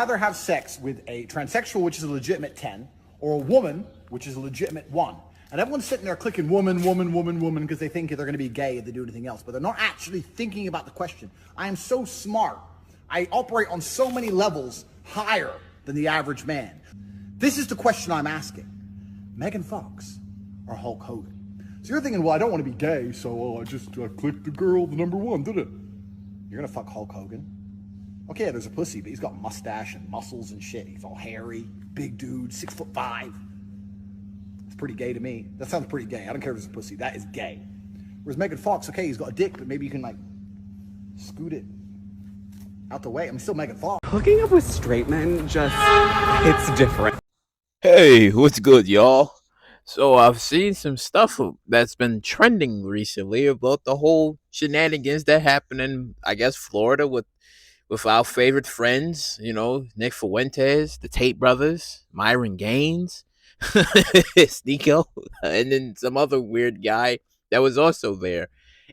Rather have sex with a transsexual, which is a legitimate 10, or a woman, which is a legitimate 1. And everyone's sitting there clicking woman, woman, woman, woman, because they think they're going to be gay if they do anything else. But they're not actually thinking about the question. I am so smart. I operate on so many levels higher than the average man. This is the question I'm asking. Megan Fox or Hulk Hogan? So you're thinking, well, I don't want to be gay, so I just clicked the girl, the number 1, did it? You're going to fuck Hulk Hogan? Okay, yeah, there's a pussy, but he's got mustache and muscles and shit. He's all hairy, big dude, 6'5". It's pretty gay to me. That sounds pretty gay. I don't care if it's a pussy. That is gay. Whereas Megan Fox, okay, he's got a dick, but maybe you can like scoot it out the way. I'm still Megan Fox. Hooking up with straight men just it's different. Hey, what's good, y'all? So I've seen some stuff that's been trending recently about the whole shenanigans that happened in, I guess, Florida with our favorite friends, you know, Nick Fuentes, the Tate brothers, Myron Gaines, Sneako, and then some other weird guy that was also there.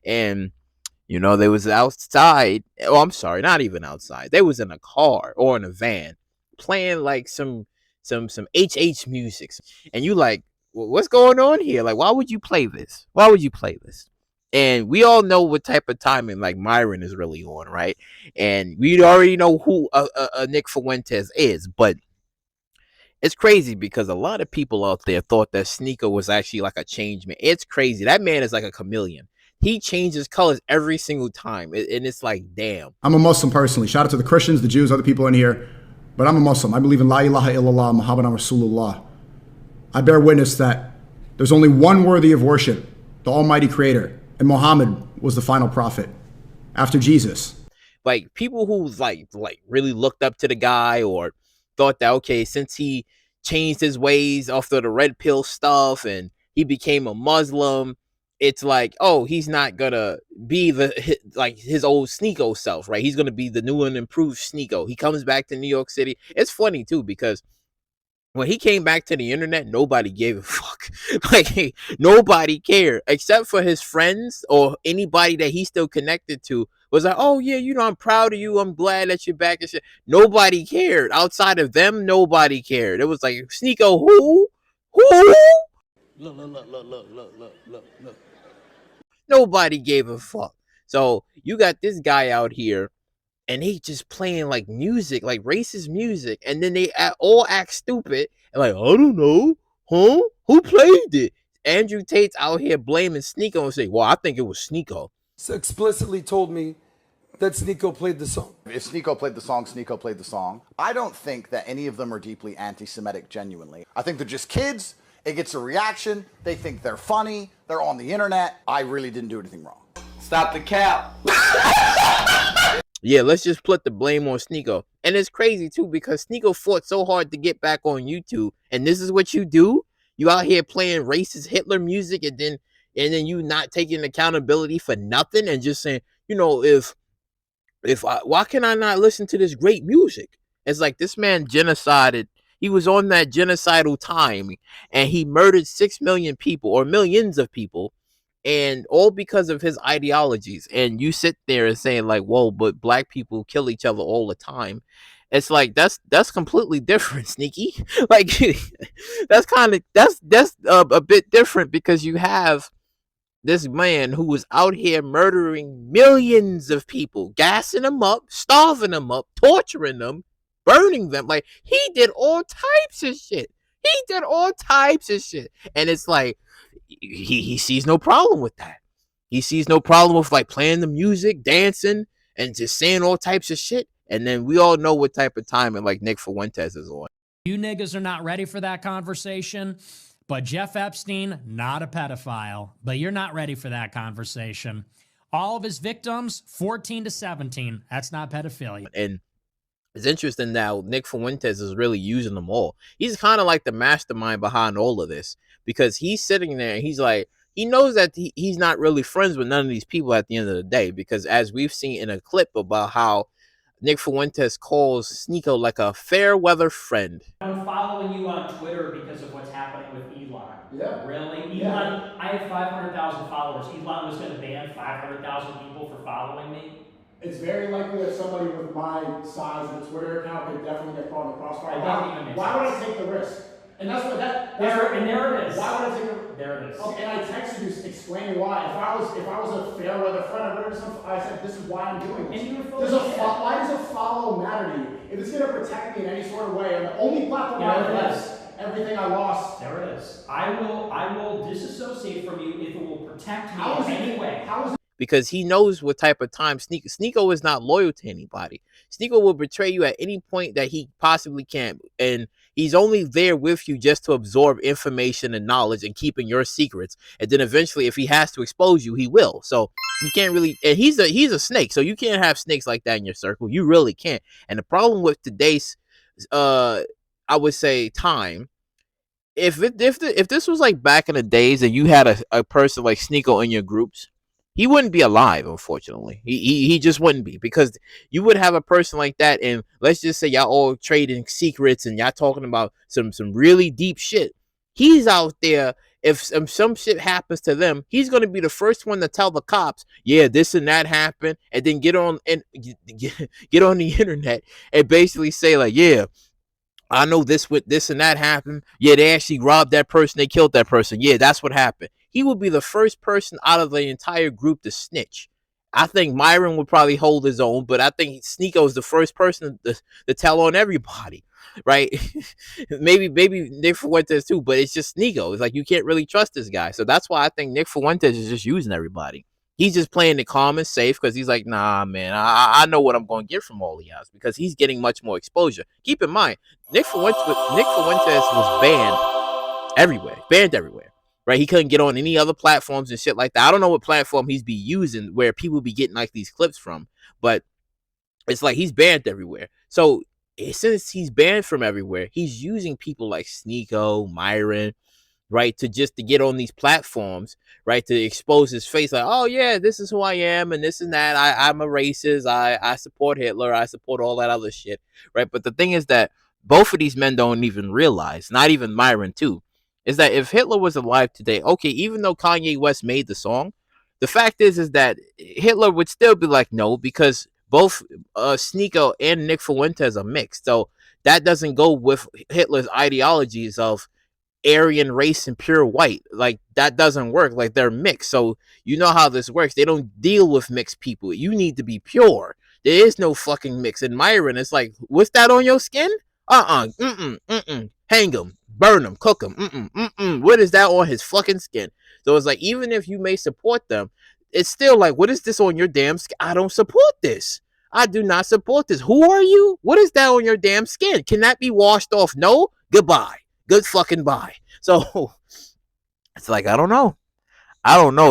And, you know, they was outside. Oh, I'm sorry, not even outside. They was in a car or in a van playing like some HH music. And you like, well, what's going on here? Like, why would you play this? Why would you play this? And we all know what type of timing like Myron is really on, right? And we already know who Nick Fuentes is, but it's crazy because a lot of people out there thought that Sneako was actually like a change man. It's crazy. That man is like a chameleon. He changes colors every single time, and it's like, damn. I'm a Muslim personally. Shout out to the Christians, the Jews, other people in here, but I'm a Muslim. I believe in La ilaha illallah, Muhammadan Rasulullah. I bear witness that there's only one worthy of worship, the Almighty Creator. And Muhammad was the final prophet after Jesus. Like people who like really looked up to the guy or thought that, okay, since he changed his ways after the red pill stuff and he became a Muslim, it's like, oh, he's not gonna be his old Sneako self, right? He's gonna be the new and improved Sneako. He comes back to New York City. It's funny too because when he came back to the internet, nobody gave a fuck. Like, nobody cared except for his friends or anybody that he's still connected to was like, oh, yeah, you know, I'm proud of you. I'm glad that you're back and shit. Nobody cared. Outside of them, nobody cared. It was like, Sneako, who? Who? Look. Nobody gave a fuck. So you got this guy out here and they just playing like music, like racist music, and then they all act stupid and like, I don't know, huh? Who played it? Andrew Tate's out here blaming Sneako and say, well, I think it was Sneako. Explicitly told me that Sneako played the song. If Sneako played the song, Sneako played the song. I don't think that any of them are deeply anti-Semitic genuinely. I think they're just kids. It gets a reaction. They think they're funny. They're on the internet. I really didn't do anything wrong. Stop the cap. Yeah, let's just put the blame on Sneako. And it's crazy, too, because Sneako fought so hard to get back on YouTube. And this is what you do? You out here playing racist Hitler music and then you not taking accountability for nothing and just saying, you know, why can I not listen to this great music? It's like this man genocided. He was on that genocidal time and he murdered 6 million people or millions of people. And all because of his ideologies. And you sit there and saying like, whoa, but black people kill each other all the time. It's like, that's completely different, Sneaky. Like, that's a bit different because you have this man who was out here murdering millions of people, gassing them up, starving them up, torturing them, burning them. Like, he did all types of shit. And it's like, he sees no problem with that. He sees no problem with like playing the music, dancing, and just saying all types of shit. And then we all know what type of timing like Nick Fuentes is on. You niggas are not ready for that conversation, but Jeff Epstein, not a pedophile, but you're not ready for that conversation. All of his victims, 14 to 17. That's not pedophilia. And it's interesting now, Nick Fuentes is really using them all. He's kind of like the mastermind behind all of this because he's sitting there and he's like, he knows that he's not really friends with none of these people at the end of the day, because as we've seen in a clip about how Nick Fuentes calls Sneako like a fair weather friend. I'm following you on Twitter because of what's happening with Elon. Yeah. Really? Elon, Yeah. I have 500,000 followers. Elon was going to ban 500,000 people for following me? It's very likely that somebody with my size of a Twitter account could definitely get caught in the crossfire. It doesn't even make Why would I sense. take the risk? And that's what that. There it is. Why would I take the? There it is. Okay, and I texted you explaining why. If I was a fair weather friend, I would have. I said this is why I'm doing this. And you would feel Why does a follow matter to you? If it's gonna protect me in any sort of way, and the only platform I have everything I lost. There it is. I will disassociate from you if it will protect me How is in it- any way. How is it? because he knows what type of time Sneako is not loyal to anybody. Sneako will betray you at any point that he possibly can, and he's only there with you just to absorb information and knowledge and keeping your secrets. And then eventually, if he has to expose you, he will. So you can't really. And he's a snake, so you can't have snakes like that in your circle. You really can't. And the problem with today's, I would say, time. If this was like back in the days and you had a person like Sneako in your groups, he wouldn't be alive, unfortunately. He just wouldn't be, because you would have a person like that, and let's just say y'all all trading secrets and y'all talking about some really deep shit. He's out there. If some shit happens to them, he's gonna be the first one to tell the cops, yeah, this and that happened, and then get on get on the internet and basically say like, yeah, I know this with this and that happened. Yeah, they actually robbed that person. They killed that person. Yeah, that's what happened. He would be the first person out of the entire group to snitch. I think Myron would probably hold his own, but I think Sneako is the first person to tell on everybody, right? maybe Nick Fuentes too, but it's just Sneako. It's like you can't really trust this guy. So that's why I think Nick Fuentes is just using everybody. He's just playing it calm and safe because he's like, nah, man, I know what I'm going to get from all the guys, because he's getting much more exposure. Keep in mind, Nick Fuentes was banned everywhere, right? He couldn't get on any other platforms and shit like that. I don't know what platform he's be using where people be getting like these clips from, but it's like he's banned everywhere. So since he's banned from everywhere, he's using people like Sneako, Myron, right, to get on these platforms, right, to expose his face, like, oh yeah, this is who I am and this and that. I'm a racist. I support Hitler. I support all that other shit, right? But the thing is that both of these men don't even realize, not even Myron too, is that if Hitler was alive today, okay, even though Kanye West made the song, the fact is that Hitler would still be like, no, because both Sneako and Nick Fuentes are mixed. So that doesn't go with Hitler's ideologies of Aryan race and pure white. Like, that doesn't work. Like, they're mixed. So you know how this works. They don't deal with mixed people. You need to be pure. There is no fucking mix. And Myron, it's like, what's that on your skin? Hang him, burn him, cook him. What is that on his fucking skin? So it's like, even if you may support them, it's still like, what is this on your damn skin? I don't support this. I do not support this. Who are you? What is that on your damn skin? Can that be washed off? No. Goodbye. Good fucking bye. So it's like, I don't know.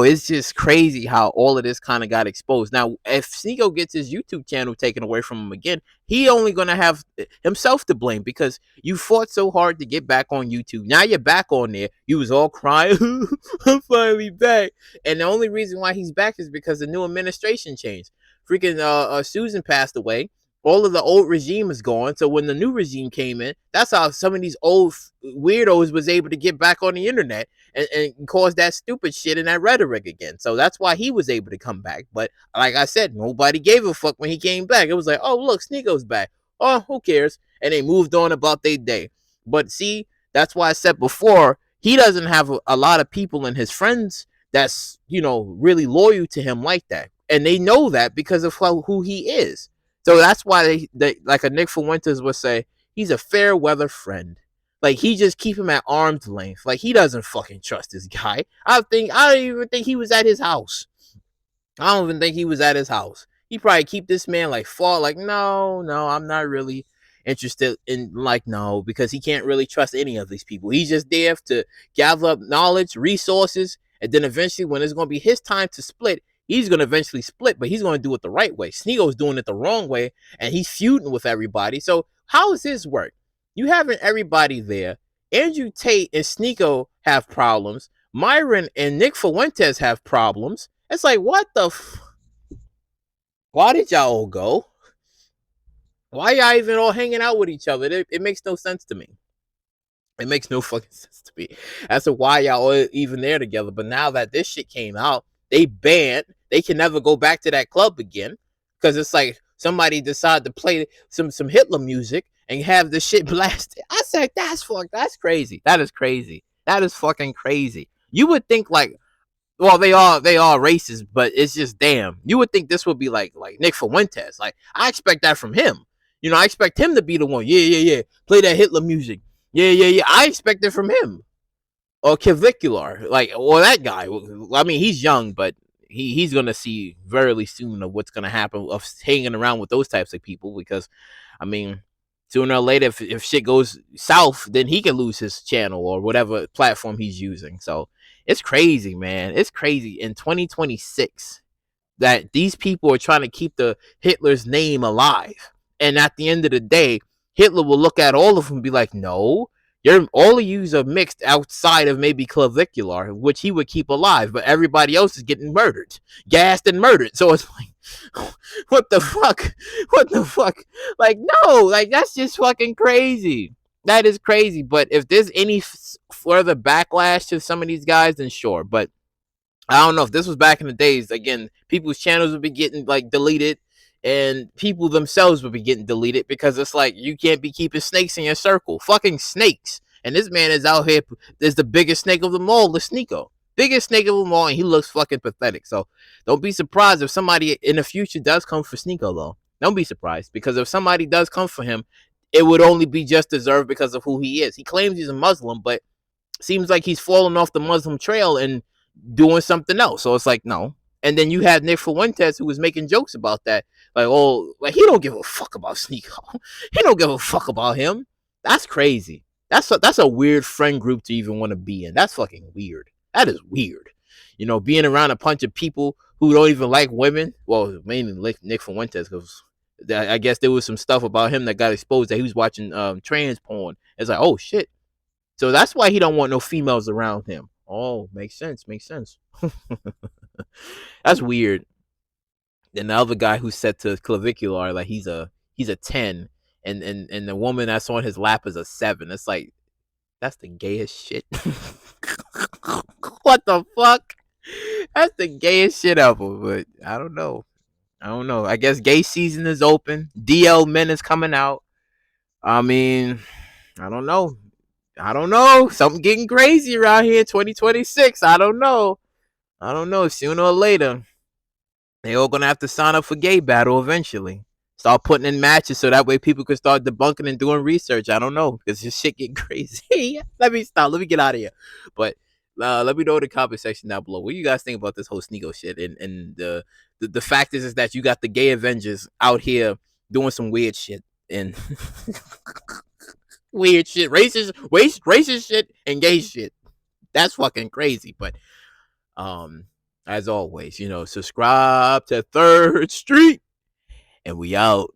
It's just crazy how all of this kind of got exposed. Now, if Sneako gets his YouTube channel taken away from him again, he only going to have himself to blame, because you fought so hard to get back on YouTube. Now you're back on there. You was all crying, I'm finally back. And the only reason why he's back is because the new administration changed. Freaking Susan passed away. All of the old regime is gone. So when the new regime came in, that's how some of these old weirdos was able to get back on the internet and cause that stupid shit and that rhetoric again. So that's why he was able to come back. But like I said, nobody gave a fuck when he came back. It was like, oh, look, Sneako's back. Oh, who cares? And they moved on about their day. But see, that's why I said before, he doesn't have a lot of people in his friends that's, really loyal to him like that. And they know that because of who he is. So that's why they like a Nick Fuentes would say, he's a fair weather friend. Like, he just keep him at arm's length. Like, he doesn't fucking trust this guy. I don't even think he was at his house. He probably keep this man like far, like, no, I'm not really interested in, like, no, because he can't really trust any of these people. He's just there to gather up knowledge, resources, and then eventually when it's going to be his time to split, he's going to eventually split, but he's going to do it the right way. Sneako's doing it the wrong way, and he's feuding with everybody. So how does this work? You having everybody there. Andrew Tate and Sneako have problems. Myron and Nick Fuentes have problems. It's like, what the why did y'all all go? Why y'all even all hanging out with each other? It makes no sense to me. It makes no fucking sense to me as to why y'all all even there together. But now that this shit came out, they banned. They can never go back to that club again. because it's like somebody decided to play some Hitler music and have the shit blasted. I said, that's crazy. That is crazy. That is fucking crazy. You would think like, well, they are racist, but it's just damn. You would think this would be like Nick Fuentes. Like I expect that from him. I expect him to be the one. Yeah. Play that Hitler music. Yeah. I expect it from him or Clavicular, like, or that guy. I mean, he's young, but he's gonna see very soon of what's gonna happen of hanging around with those types of people. Because, I mean, sooner or later, if shit goes south, then he can lose his channel or whatever platform he's using. So it's crazy, man. It's crazy in 2026 that these people are trying to keep the Hitler's name alive. And at the end of the day, Hitler will look at all of them and be like, no, all of yous are mixed outside of maybe Clavicular, which he would keep alive, but everybody else is getting murdered, gassed and murdered. So it's like, what the fuck? What the fuck? Like, no, like that's just fucking crazy. That is crazy. But if there's any further backlash to some of these guys, then sure. But I don't know if this was back in the days. Again, people's channels would be getting like deleted, and people themselves would be getting deleted because it's like you can't be keeping snakes in your circle. Fucking snakes. And this man is out here is the biggest snake of them all, the Sneako. Biggest snake of them all, and he looks fucking pathetic. So don't be surprised if somebody in the future does come for Sneako, though. Don't be surprised, because if somebody does come for him, it would only be just deserved because of who he is. He claims he's a Muslim, but seems like he's falling off the Muslim trail and doing something else. So it's like, no. And then you had Nick Fuentes, who was making jokes about that. Like, oh, like he don't give a fuck about Sneako. He don't give a fuck about him. That's crazy. That's a weird friend group to even want to be in. That's fucking weird. That is weird. Being around a bunch of people who don't even like women. Well, mainly Nick Fuentes, because I guess there was some stuff about him that got exposed that he was watching trans porn. It's like, oh shit. So that's why he don't want no females around him. Oh, makes sense. That's weird. Then the other guy who said to Clavicular, like he's a 10, and the woman that's on his lap is a 7. It's like, that's the gayest shit. What the fuck? That's the gayest shit ever. But I don't know. I guess gay season is open. DL Men is coming out. I mean, I don't know. Something getting crazy around here in 2026. I don't know. Sooner or later, they all gonna have to sign up for Gay Battle eventually. Start putting in matches so that way people can start debunking and doing research. I don't know, because this shit getting crazy. Let me stop. Let me get out of here. But let me know in the comment section down below what you guys think about this whole Sneako shit. And the fact is that you got the gay Avengers out here doing some weird shit and weird shit, racist shit, and gay shit. That's fucking crazy. But as always, subscribe to Third Street, and we out.